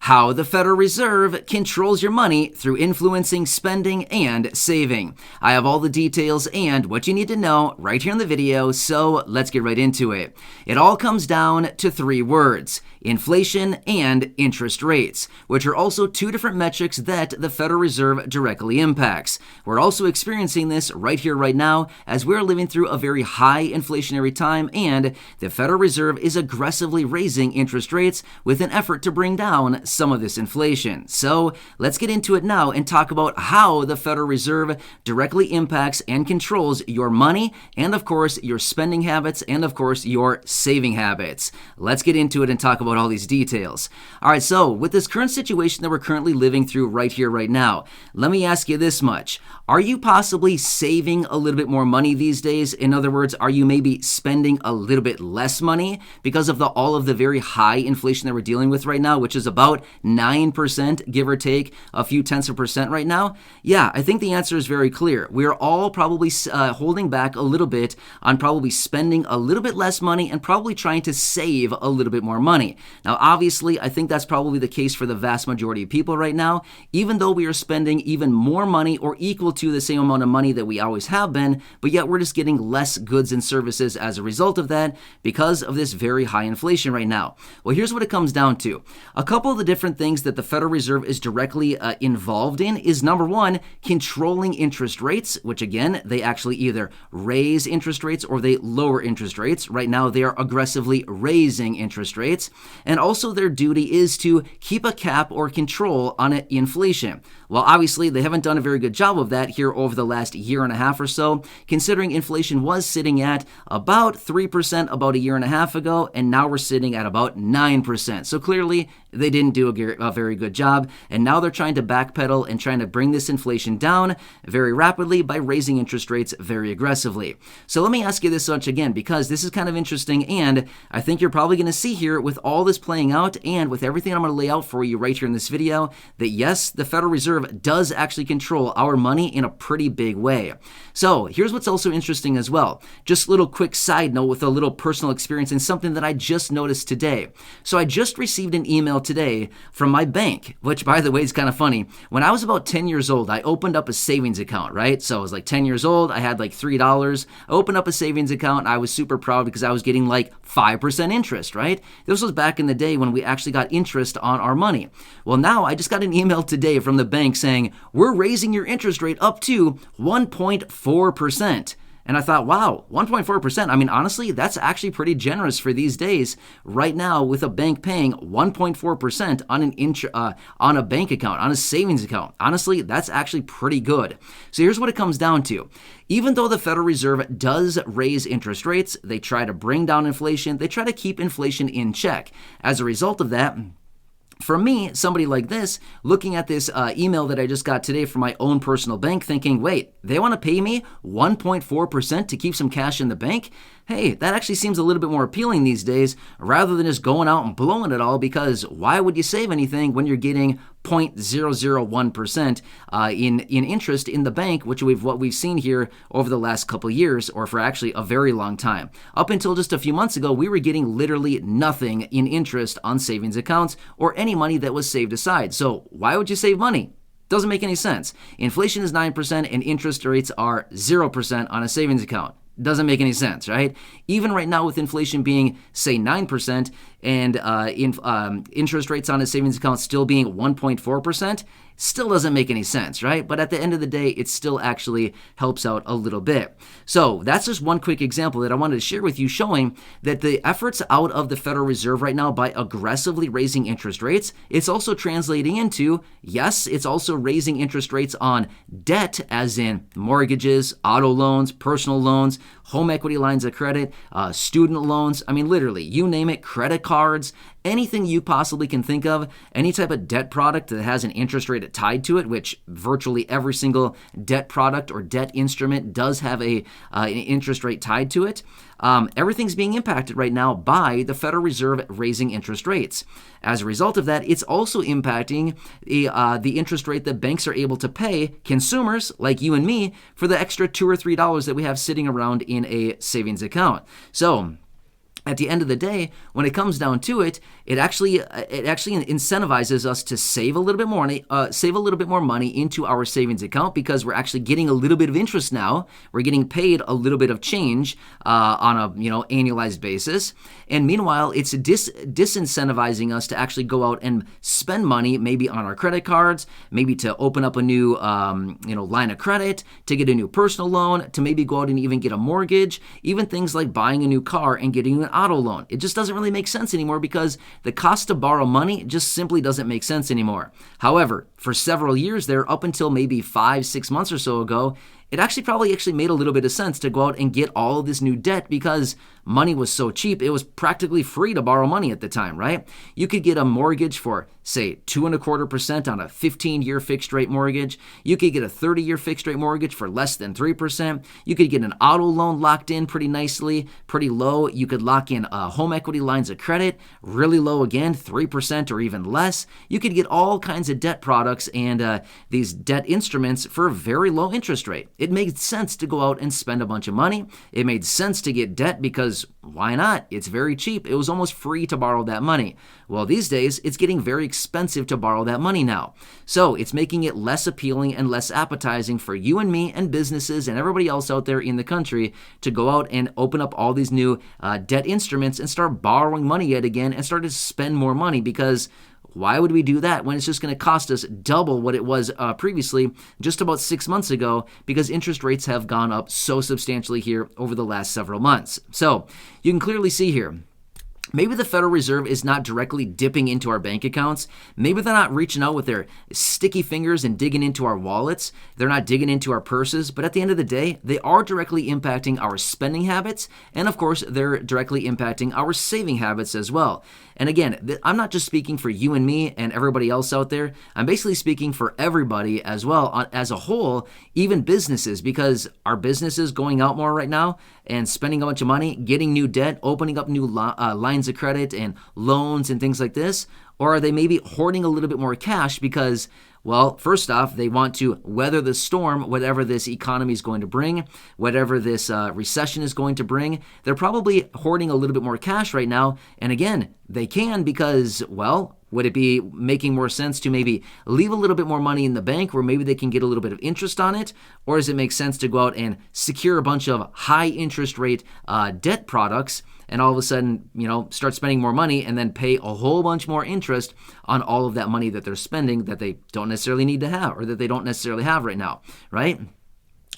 How the Federal Reserve controls your money through influencing spending and saving. I have all the details and what you need to know right here in the video, so let's get right into it. It all comes down to three words: inflation and interest rates, which are also two different metrics that the Federal Reserve directly impacts. We're also experiencing this right here, right now, as we're living through a very high inflationary time, and the Federal Reserve is aggressively raising interest rates with an effort to bring down some of this inflation. So let's get into it now and talk about how the Federal Reserve directly impacts and controls your money and, of course, your spending habits and, of course, your saving habits. Let's get into it and talk about all these details. All right, so with this current situation that we're currently living through right here, right now, let me ask you this much. Are you possibly saving a little bit more money these days? In other words, are you maybe spending a little bit less money because of all of the very high inflation that we're dealing with right now, which is about 9%, give or take a few tenths of percent right now? Yeah, I think the answer is very clear. We're all probably holding back a little bit on probably spending a little bit less money and probably trying to save a little bit more money. Now, obviously, I think that's probably the case for the vast majority of people right now, even though we are spending even more money or equal to the same amount of money that we always have been, but yet we're just getting less goods and services as a result of that because of this very high inflation right now. Well, here's what it comes down to. A couple of the different things that the Federal Reserve is directly involved in is, number one, controlling interest rates, which again, they actually either raise interest rates or they lower interest rates. Right now, they are aggressively raising interest rates. And also their duty is to keep a cap or control on inflation. Well, obviously, they haven't done a very good job of that here over the last year and a half or so, considering inflation was sitting at about 3% about a year and a half ago, and now we're sitting at about 9%. So clearly, they didn't do a very good job, and now they're trying to backpedal and trying to bring this inflation down very rapidly by raising interest rates very aggressively. So let me ask you this much again, because this is kind of interesting, and I think you're probably going to see here with all this playing out and with everything I'm going to lay out for you right here in this video, that yes, the Federal Reserve does actually control our money in a pretty big way. So here's what's also interesting as well. Just a little quick side note with a little personal experience and something that I just noticed today. So I just received an email today from my bank, which, by the way, is kind of funny. When I was about 10 years old, I opened up a savings account, right? So I was like 10 years old. I had like $3. I opened up a savings account. I was super proud because I was getting like 5% interest, right? This was back in the day when we actually got interest on our money. Well, now I just got an email today from the bank saying, we're raising your interest rate up to 1.4%. And I thought, wow, 1.4%. I mean, honestly, that's actually pretty generous for these days right now with a bank paying 1.4% on a bank account, on a savings account. Honestly, that's actually pretty good. So here's what it comes down to. Even though the Federal Reserve does raise interest rates, they try to bring down inflation, they try to keep inflation in check. As a result of that, for me, somebody like this, looking at this email that I just got today from my own personal bank, thinking, wait, they want to pay me 1.4% to keep some cash in the bank? Hey, that actually seems a little bit more appealing these days rather than just going out and blowing it all, because why would you save anything when you're getting 0.001% in interest in the bank, which what we've seen here over the last couple of years, or for actually a very long time. Up until just a few months ago, we were getting literally nothing in interest on savings accounts or any money that was saved aside. So why would you save money? Doesn't make any sense. Inflation is 9% and interest rates are 0% on a savings account. Doesn't make any sense, right? Even right now with inflation being, say, 9% and interest rates on a savings account still being 1.4%, still doesn't make any sense, right? But at the end of the day, it still actually helps out a little bit. So that's just one quick example that I wanted to share with you, showing that the efforts out of the Federal Reserve right now by aggressively raising interest rates, it's also translating into, yes, it's also raising interest rates on debt, as in mortgages, auto loans, personal loans, home equity lines of credit, student loans. I mean, literally, you name it, credit cards, anything you possibly can think of, any type of debt product that has an interest rate tied to it, which virtually every single debt product or debt instrument does have an interest rate tied to it. Everything's being impacted right now by the Federal Reserve raising interest rates. As a result of that, it's also impacting the interest rate that banks are able to pay consumers like you and me for the extra $2 or $3 that we have sitting around in a savings account. So at the end of the day, when it comes down to it, it actually incentivizes us to save a little bit more money into our savings account, because we're actually getting a little bit of interest now. We're getting paid a little bit of change on a annualized basis. And meanwhile, it's disincentivizing us to actually go out and spend money, maybe on our credit cards, maybe to open up a new line of credit, to get a new personal loan, to maybe go out and even get a mortgage, even things like buying a new car and getting an auto loan. It just doesn't really make sense anymore, because the cost to borrow money just simply doesn't make sense anymore. However, for several years there, up until maybe 5-6 months or so ago, it probably made a little bit of sense to go out and get all of this new debt, because money was so cheap. It was practically free to borrow money at the time, right? You could get a mortgage for, say, 2.25% on a 15-year fixed rate mortgage. You could get a 30-year fixed rate mortgage for less than 3%. You could get an auto loan locked in pretty nicely, pretty low. You could lock in home equity lines of credit, really low again, 3% or even less. You could get all kinds of debt products and these debt instruments for a very low interest rate. It made sense to go out and spend a bunch of money. It made sense to get debt, because why not? It's very cheap. It was almost free to borrow that money. Well, these days, it's getting very expensive to borrow that money now. So it's making it less appealing and less appetizing for you and me and businesses and everybody else out there in the country to go out and open up all these new debt instruments and start borrowing money yet again and start to spend more money, because why would we do that when it's just going to cost us double what it was previously just about 6 months ago, because interest rates have gone up so substantially here over the last several months. So you can clearly see here, maybe the Federal Reserve is not directly dipping into our bank accounts. Maybe they're not reaching out with their sticky fingers and digging into our wallets. They're not digging into our purses. But at the end of the day, they are directly impacting our spending habits. And of course, they're directly impacting our saving habits as well. And again, I'm not just speaking for you and me and everybody else out there. I'm basically speaking for everybody as well, as a whole, even businesses, because our businesses going out more right now and spending a bunch of money, getting new debt, opening up new lines of credit and loans and things like this? Or are they maybe hoarding a little bit more cash because, well, first off, they want to weather the storm, whatever this economy is going to bring, whatever this recession is going to bring? They're probably hoarding a little bit more cash right now. And again, they can because, well, would it be making more sense to maybe leave a little bit more money in the bank where maybe they can get a little bit of interest on it? Or does it make sense to go out and secure a bunch of high interest rate debt products and all of a sudden, start spending more money and then pay a whole bunch more interest on all of that money that they're spending that they don't necessarily need to have or that they don't necessarily have right now, right?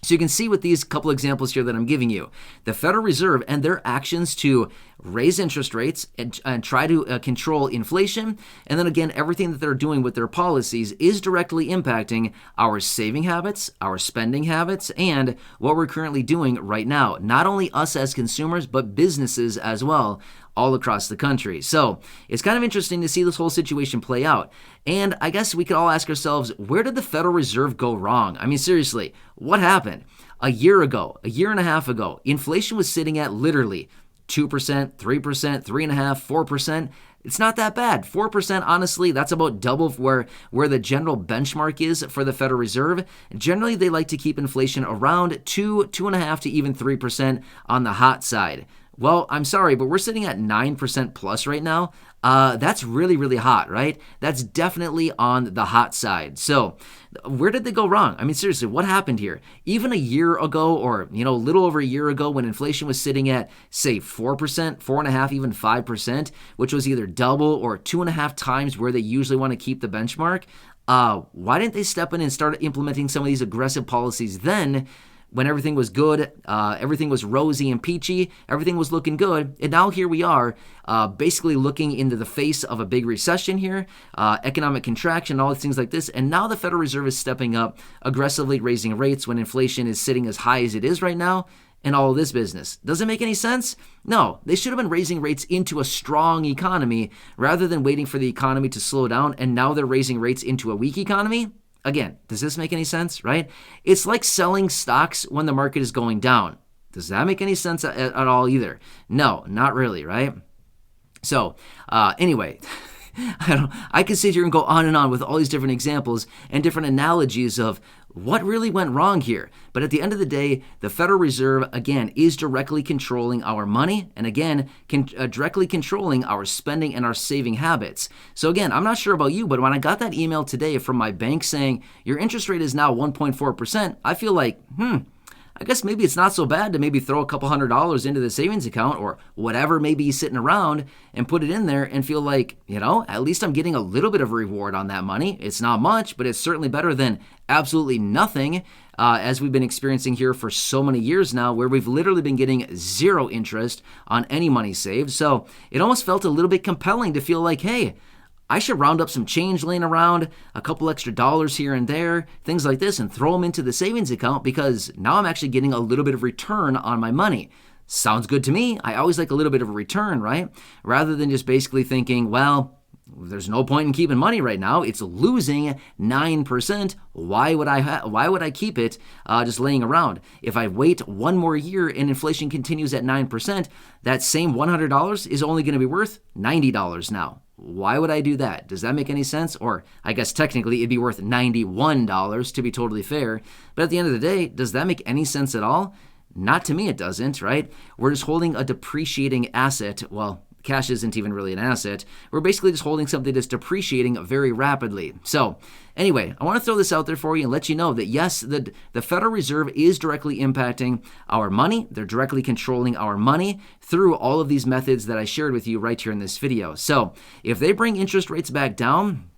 So you can see with these couple examples here that I'm giving you, the Federal Reserve and their actions to raise interest rates and try to control inflation, and then again, everything that they're doing with their policies is directly impacting our saving habits, our spending habits, and what we're currently doing right now. Not only us as consumers, but businesses as well, all across the country. So it's kind of interesting to see this whole situation play out. And I guess we could all ask ourselves, where did the Federal Reserve go wrong? I mean, seriously, what happened? A year and a half ago, inflation was sitting at literally 2%, 3%, 3.5%, 4%. It's not that bad. 4%, honestly, that's about double where the general benchmark is for the Federal Reserve. Generally, they like to keep inflation around 2.5% to even 3% on the hot side. Well, I'm sorry, but we're sitting at 9% plus right now. That's really, really hot, right? That's definitely on the hot side. So where did they go wrong? I mean, seriously, what happened here? Even a year ago or, a little over a year ago when inflation was sitting at, say, 4%, 4.5%, even 5%, which was either double or 2.5 times where they usually want to keep the benchmark, why didn't they step in and start implementing some of these aggressive policies then? When everything was good, everything was rosy and peachy, everything was looking good, and now here we are basically looking into the face of a big recession here, economic contraction, all these things like this, and now the Federal Reserve is stepping up, aggressively raising rates when inflation is sitting as high as it is right now, and all of this business. Does it make any sense? No, they should have been raising rates into a strong economy rather than waiting for the economy to slow down, and now they're raising rates into a weak economy? Again, does this make any sense, right? It's like selling stocks when the market is going down. Does that make any sense at all either? No, not really, right? So anyway, I could sit here and go on and on with all these different examples and different analogies of what really went wrong here? But at the end of the day, the Federal Reserve, again, is directly controlling our money and, again, directly controlling our spending and our saving habits. So, again, I'm not sure about you, but when I got that email today from my bank saying your interest rate is now 1.4%, I feel like, I guess maybe it's not so bad to maybe throw a couple $100 into the savings account or whatever may be sitting around and put it in there and feel like, at least I'm getting a little bit of a reward on that money. It's not much, but it's certainly better than absolutely nothing, as we've been experiencing here for so many years now, where we've literally been getting zero interest on any money saved. So it almost felt a little bit compelling to feel like, hey, I should round up some change laying around, a couple extra dollars here and there, things like this, and throw them into the savings account because now I'm actually getting a little bit of return on my money. Sounds good to me. I always like a little bit of a return, right? Rather than just basically thinking, well, there's no point in keeping money right now. It's losing 9%. Why would I keep it just laying around? If I wait one more year and inflation continues at 9%, that same $100 is only going to be worth $90 now. Why would I do that? Does that make any sense? Or I guess technically it'd be worth $91 to be totally fair. But at the end of the day, does that make any sense at all? Not to me, it doesn't, right? We're just holding a depreciating asset. Well, cash isn't even really an asset. We're basically just holding something that's depreciating very rapidly. So anyway, I want to throw this out there for you and let you know that yes, the Federal Reserve is directly impacting our money. They're directly controlling our money through all of these methods that I shared with you right here in this video. So if they bring interest rates back down,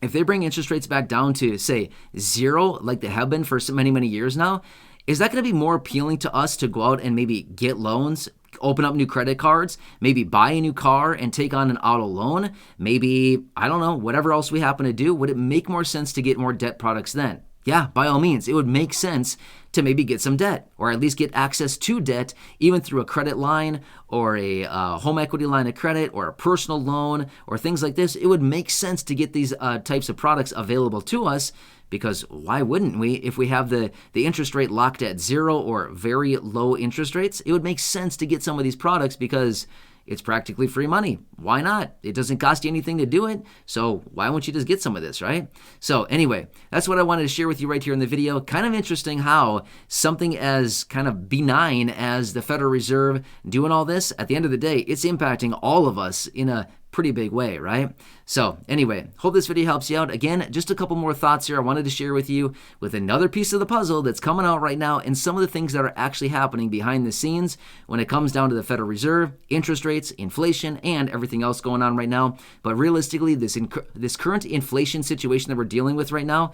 to, say, zero, like they have been for so many, many years now, is that going to be more appealing to us to go out and maybe get loans, open up new credit cards, maybe buy a new car and take on an auto loan? Maybe, I don't know, whatever else we happen to do. Would it make more sense to get more debt products then? Yeah, by all means, it would make sense to maybe get some debt or at least get access to debt even through a credit line or a home equity line of credit or a personal loan or things like this. It would make sense to get these types of products available to us because why wouldn't we if we have the interest rate locked at zero or very low interest rates? It would make sense to get some of these products because it's practically free money. Why not? It doesn't cost you anything to do it. So why won't you just get some of this, right? So anyway, that's what I wanted to share with you right here in the video. Kind of interesting how something as kind of benign as the Federal Reserve doing all this, at the end of the day, it's impacting all of us in a pretty big way, right? So anyway, hope this video helps you out. Again, just a couple more thoughts here I wanted to share with you with another piece of the puzzle that's coming out right now and some of the things that are actually happening behind the scenes when it comes down to the Federal Reserve, interest rates, inflation, and everything else going on right now. But realistically, this current inflation situation that we're dealing with right now,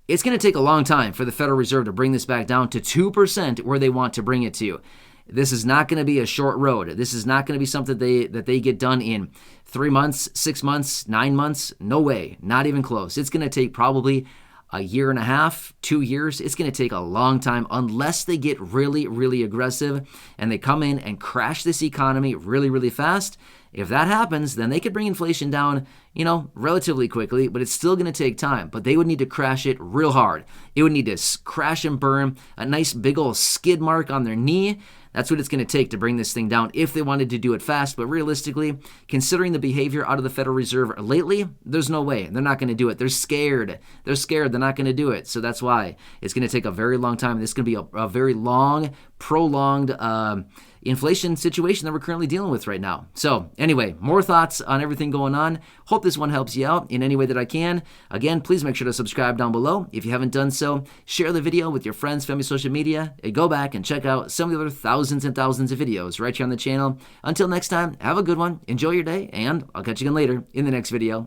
it's going to take a long time for the Federal Reserve to bring this back down to 2% where they want to bring it to. This is not going to be a short road. This is not going to be something that they get done in 3 months, 6 months, 9 months. No way. Not even close. It's going to take probably a year and a half, 2 years. It's going to take a long time unless they get really, really aggressive and they come in and crash this economy really, really fast. If that happens, then they could bring inflation down, relatively quickly, but it's still going to take time. But they would need to crash it real hard. It would need to crash and burn, a nice big old skid mark on their knee. That's what it's going to take to bring this thing down if they wanted to do it fast. But realistically, considering the behavior out of the Federal Reserve lately, there's no way. They're not going to do it. They're scared. They're not going to do it. So that's why it's going to take a very long time. This is going to be a very long, prolonged inflation situation that we're currently dealing with right now. So anyway, more thoughts on everything going on. Hope this one helps you out in any way that I can. Again, please make sure to subscribe down below. If you haven't done so, share the video with your friends, family, social media, and go back and check out some of the other thousands and thousands of videos right here on the channel. Until next time, have a good one, enjoy your day, and I'll catch you again later in the next video.